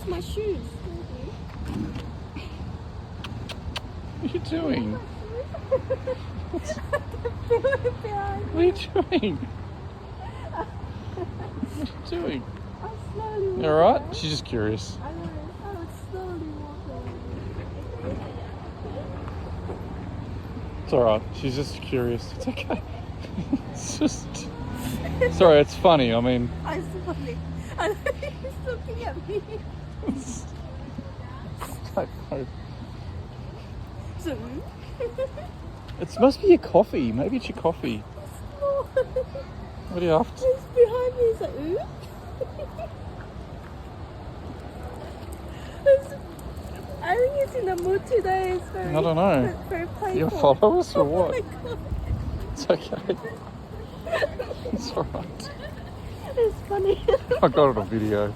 It's my shoes. What are you doing? What are you doing? What are you doing? I'm slowly walking. You alright? She's just curious. I know. I'm slowly walking. It's alright. She's just curious. It's okay. It's just... Sorry, it's funny. I mean... I'm slowly. I know he's looking at me. I know. So, It must be your coffee. Maybe it's your coffee. What are you after? he's behind me. He's like, ooh. I think he's in the mood today. It's very, I don't know. It's very playful. You follow us or Oh what? my God. It's okay. It's alright. It's funny. I got it on video.